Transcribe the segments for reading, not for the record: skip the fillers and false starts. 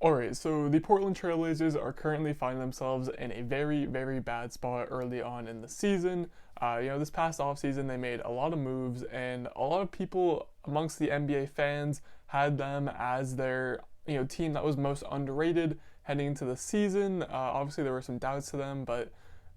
Alright, so the Portland Trailblazers are currently finding themselves in a very, very bad spot early on in the season. This past offseason, they made a lot of moves, and a lot of people amongst the NBA fans had them as their team that was most underrated heading into the season. Obviously, there were some doubts to them, but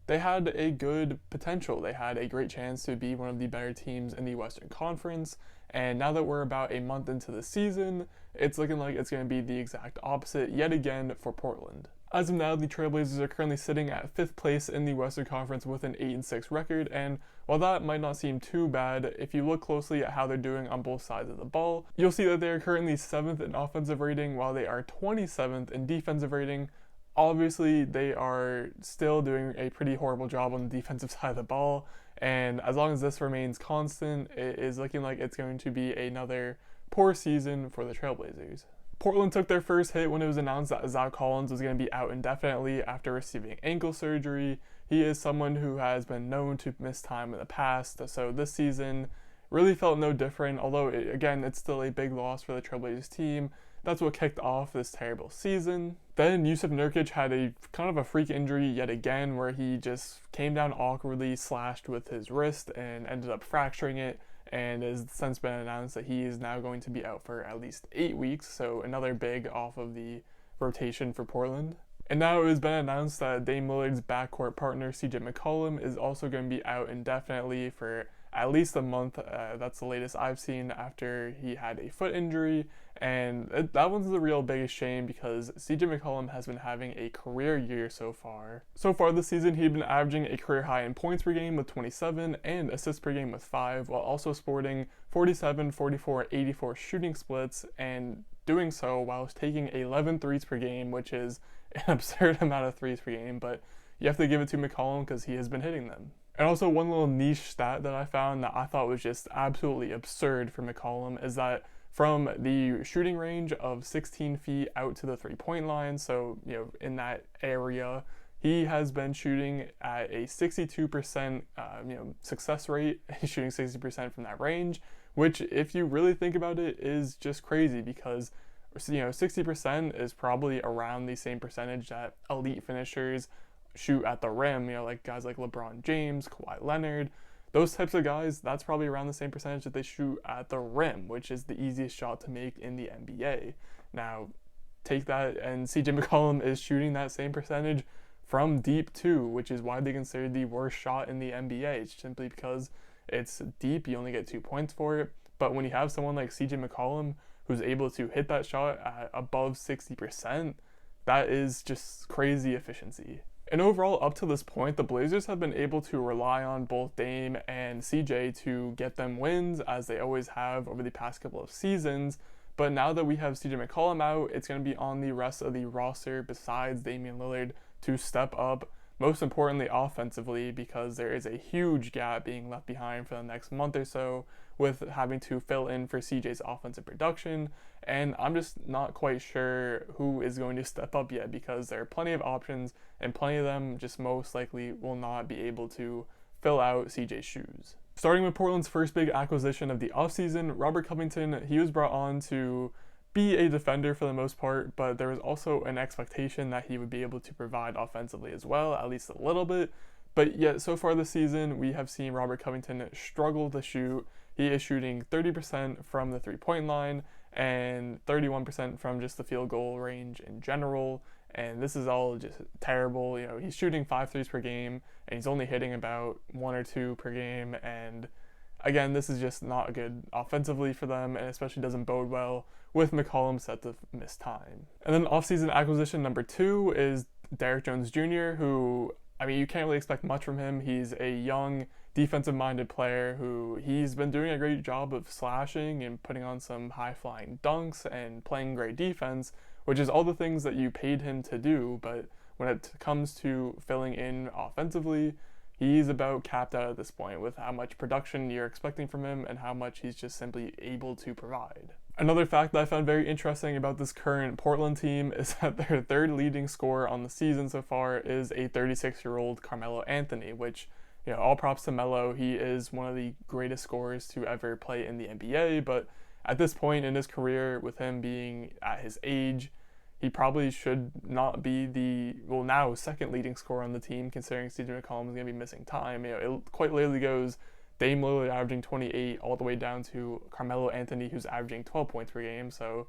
they had a good potential. They had a great chance to be one of the better teams in the Western Conference. And now that we're about a month into the season, it's looking like it's going to be the exact opposite yet again for Portland. As of now, the Trailblazers are currently sitting at 5th place in the Western Conference with an 8-6 record, and while that might not seem too bad, if you look closely at how they're doing on both sides of the ball, you'll see that they are currently 7th in offensive rating while they are 27th in defensive rating. Obviously, they are still doing a pretty horrible job on the defensive side of the ball, and as long as this remains constant, it is looking like it's going to be another poor season for the Trailblazers. Portland took their first hit when it was announced that Zach Collins was going to be out indefinitely after receiving ankle surgery. He is someone who has been known to miss time in the past, so this season really felt no different, although it's still a big loss for the Trailblazers team. That's what kicked off this terrible season. Then Jusuf Nurkic had a kind of a freak injury yet again where he just came down awkwardly, slashed with his wrist, and ended up fracturing it, and has since been announced that he is now going to be out for at least 8 weeks, so another big off of the rotation for Portland. And now it has been announced that Dame Lillard's backcourt partner CJ McCollum is also going to be out indefinitely for at least a month. That's the latest I've seen after he had a foot injury, and that one's the real biggest shame because CJ McCollum has been having a career year so far. So far this season, he'd been averaging a career high in points per game with 27 and assists per game with 5, while also sporting 47, 44, 84 shooting splits, and doing so while taking 11 threes per game, which is an absurd amount of threes per game, but you have to give it to McCollum because he has been hitting them. And also one little niche stat that I found that I thought was just absolutely absurd for McCollum is that from the shooting range of 16 feet out to the three-point line, so in that area, he has been shooting at a 62% success rate. He's shooting 60% from that range, which if you really think about it is just crazy because 60% is probably around the same percentage that elite finishers shoot at the rim, like guys like LeBron James, Kawhi Leonard, those types of guys, that's probably around the same percentage that they shoot at the rim, which is the easiest shot to make in the NBA. Now, take that, and CJ McCollum is shooting that same percentage from deep too, which is widely considered the worst shot in the NBA. It's simply because it's deep, you only get 2 points for it, but when you have someone like CJ McCollum who's able to hit that shot at above 60%, that is just crazy efficiency. And overall, up to this point, the Blazers have been able to rely on both Dame and CJ to get them wins, as they always have over the past couple of seasons. But now that we have CJ McCollum out, it's going to be on the rest of the roster besides Damian Lillard to step up, most importantly offensively, because there is a huge gap being left behind for the next month or so with having to fill in for CJ's offensive production. And I'm just not quite sure who is going to step up yet because there are plenty of options and plenty of them just most likely will not be able to fill out CJ's shoes. Starting with Portland's first big acquisition of the offseason, Robert Covington, he was brought on to be a defender for the most part, but there was also an expectation that he would be able to provide offensively as well, at least a little bit. But yet, so far this season, we have seen Robert Covington struggle to shoot. He is shooting 30% from the three-point line and 31% from just the field goal range in general. And this is all just terrible. He's shooting 5 threes per game, and he's only hitting about 1 or 2 per game. And again, this is just not good offensively for them, and especially doesn't bode well with McCollum set to miss time. And then offseason acquisition number 2 is Derrick Jones Jr., who, you can't really expect much from him. He's a young, defensive-minded player who he's been doing a great job of slashing and putting on some high-flying dunks and playing great defense, which is all the things that you paid him to do, but when it comes to filling in offensively, he's about capped out at this point with how much production you're expecting from him and how much he's just simply able to provide. Another fact that I found very interesting about this current Portland team is that their third leading scorer on the season so far is a 36-year-old Carmelo Anthony, which, all props to Melo. He is one of the greatest scorers to ever play in the NBA, but at this point in his career, with him being at his age, he probably should not be now second leading scorer on the team, considering CJ McCollum is going to be missing time. It quite literally goes Dame Lillard averaging 28 all the way down to Carmelo Anthony, who's averaging 12 points per game. So,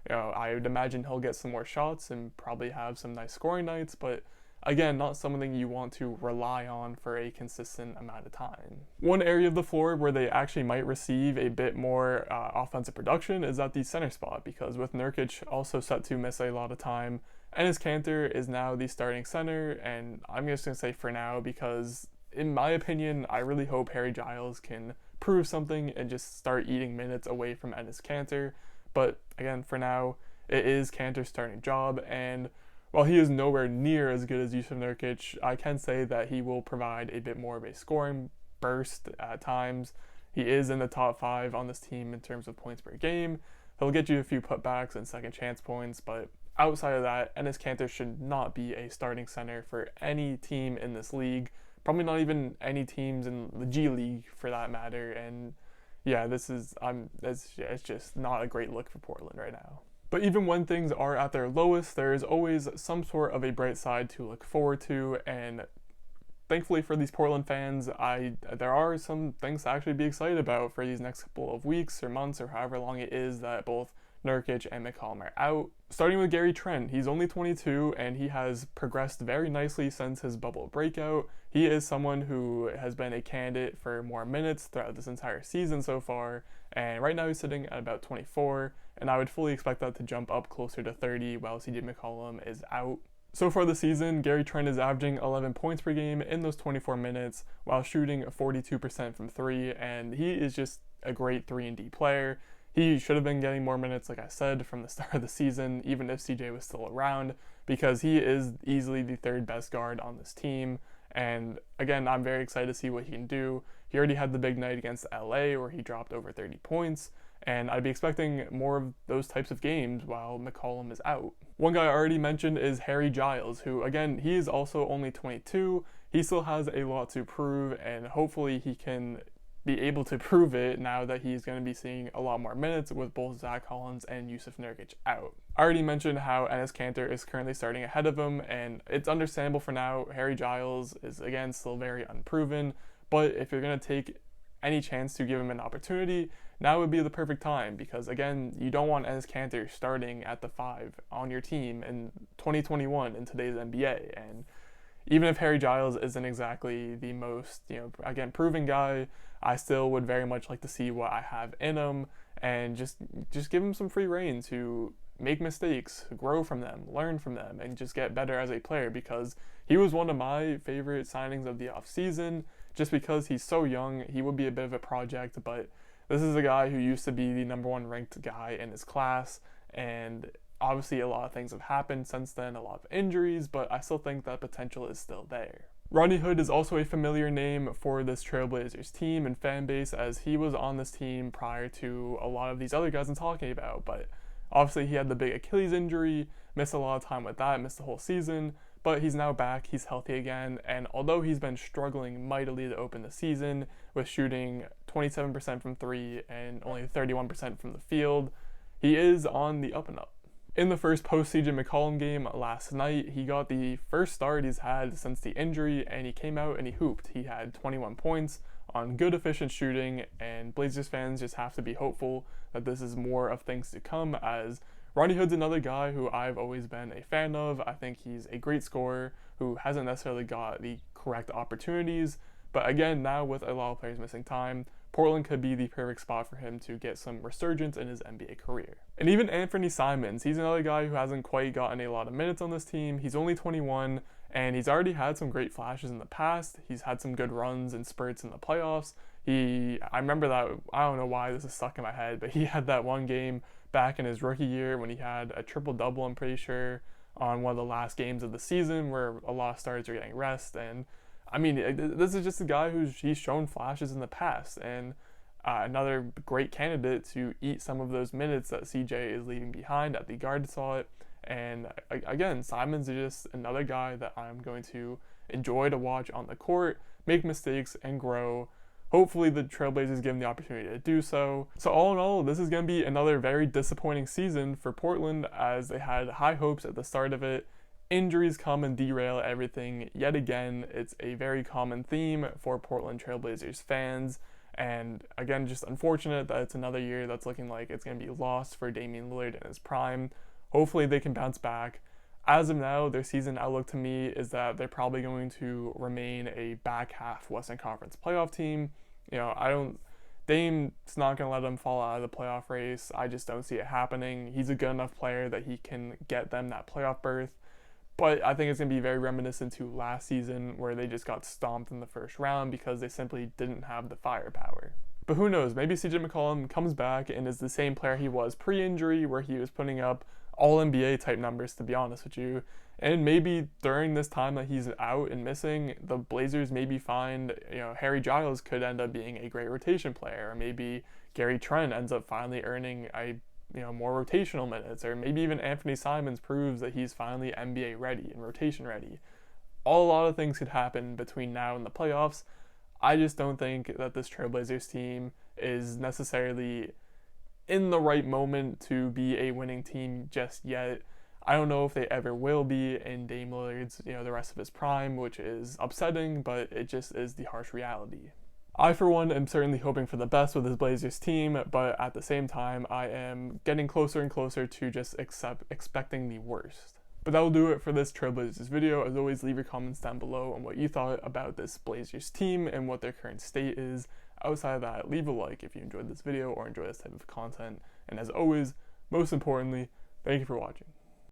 I would imagine he'll get some more shots and probably have some nice scoring nights, but again, not something you want to rely on for a consistent amount of time. One area of the floor where they actually might receive a bit more offensive production is at the center spot, because with Nurkic also set to miss a lot of time, Enes Kanter is now the starting center, and I'm just going to say for now, because in my opinion, I really hope Harry Giles can prove something and just start eating minutes away from Enes Kanter. But again, for now, it is Kanter's starting job, and while he is nowhere near as good as Jusuf Nurkic, I can say that he will provide a bit more of a scoring burst at times. He is in the top 5 on this team in terms of points per game. He'll get you a few putbacks and second chance points, but outside of that, Enes Kanter should not be a starting center for any team in this league. Probably not even any teams in the G League for that matter. And yeah, it's just not a great look for Portland right now. But even when things are at their lowest, there is always some sort of a bright side to look forward to, and thankfully for these Portland fans, there are some things to actually be excited about for these next couple of weeks or months or however long it is that both Nurkic and McCollum are out. Starting with Gary Trent, he's only 22 and he has progressed very nicely since his bubble breakout. He is someone who has been a candidate for more minutes throughout this entire season so far, and right now he's sitting at about 24, and I would fully expect that to jump up closer to 30 while CJ McCollum is out. So far this season, Gary Trent is averaging 11 points per game in those 24 minutes while shooting 42% from 3, and he is just a great 3-and-D player. He should have been getting more minutes, like I said, from the start of the season, even if CJ was still around, because he is easily the 3rd best guard on this team. And again, I'm very excited to see what he can do. He already had the big night against LA where he dropped over 30 points, and I'd be expecting more of those types of games while McCollum is out. One guy I already mentioned is Harry Giles, who again, he is also only 22. He still has a lot to prove, and hopefully he can be able to prove it now that he's going to be seeing a lot more minutes with both Zach Collins and Jusuf Nurkic out. I already mentioned how Enes Kanter is currently starting ahead of him, and it's understandable for now. Harry Giles is again still very unproven, but if you're going to take any chance to give him an opportunity, now would be the perfect time, because again, you don't want Enes Kanter starting at the 5 on your team in 2021 in today's NBA. And even if Harry Giles isn't exactly the most, again, proven guy, I still would very much like to see what I have in him and just give him some free reign to make mistakes, grow from them, learn from them, and just get better as a player, because he was one of my favorite signings of the offseason. Just because he's so young, he would be a bit of a project, but this is a guy who used to be the number 1 ranked guy in his class, and obviously a lot of things have happened since then, a lot of injuries, but I still think that potential is still there. Rodney Hood is also a familiar name for this Trailblazers team and fan base, as he was on this team prior to a lot of these other guys I'm talking about, but obviously he had the big Achilles injury, missed a lot of time with that, missed the whole season, but he's now back, he's healthy again, and although he's been struggling mightily to open the season with shooting 27% from 3 and only 31% from the field, he is on the up and up. In the first post-CJ McCollum game last night, he got the first start he's had since the injury, and he came out and he hooped. He had 21 points on good, efficient shooting, and Blazers fans just have to be hopeful that this is more of things to come, as Rodney Hood's another guy who I've always been a fan of. I think he's a great scorer who hasn't necessarily got the correct opportunities, but again, now with a lot of players missing time, Portland could be the perfect spot for him to get some resurgence in his NBA career. And even Anthony Simons, he's another guy who hasn't quite gotten a lot of minutes on this team. He's only 21, and he's already had some great flashes in the past. He's had some good runs and spurts in the playoffs. I remember that, I don't know why this is stuck in my head, but he had that one game back in his rookie year when he had a triple-double, I'm pretty sure, on one of the last games of the season where a lot of starters are getting rest. And I mean, this is just a guy he's shown flashes in the past, and another great candidate to eat some of those minutes that CJ is leaving behind at the guard slot. And again, Simons is just another guy that I'm going to enjoy to watch on the court, make mistakes, and grow. hopefully the Trailblazers give them the opportunity to do so. So all in all, this is going to be another very disappointing season for Portland, as they had high hopes at the start of it. Injuries come and derail everything yet again. It's a very common theme for Portland Trailblazers fans. And again, just unfortunate that it's another year that's looking like it's going to be lost for Damian Lillard in his prime. Hopefully they can bounce back. As of now, their season outlook to me is that they're probably going to remain a back half Western Conference playoff team. Dame's not going to let them fall out of the playoff race. I just don't see it happening. He's a good enough player that he can get them that playoff berth. But I think it's going to be very reminiscent to last season, where they just got stomped in the first round because they simply didn't have the firepower. But who knows, maybe CJ McCollum comes back and is the same player he was pre-injury, where he was putting up all-NBA type numbers, to be honest with you. And maybe during this time that he's out and missing, the Blazers maybe find, Harry Giles could end up being a great rotation player, or maybe Gary Trent ends up finally earning more rotational minutes, or maybe even Anthony Simons proves that he's finally NBA ready and rotation ready. A lot of things could happen between now and the playoffs. I just don't think that this Trailblazers team is necessarily in the right moment to be a winning team just yet. I don't know if they ever will be in Dame Lillard's, the rest of his prime, which is upsetting, but it just is the harsh reality. I, for one, am certainly hoping for the best with this Blazers team, but at the same time, I am getting closer and closer to just expecting the worst. But that will do it for this Trailblazers video. As always, leave your comments down below on what you thought about this Blazers team and what their current state is. Outside of that, leave a like if you enjoyed this video or enjoy this type of content. And as always, most importantly, thank you for watching.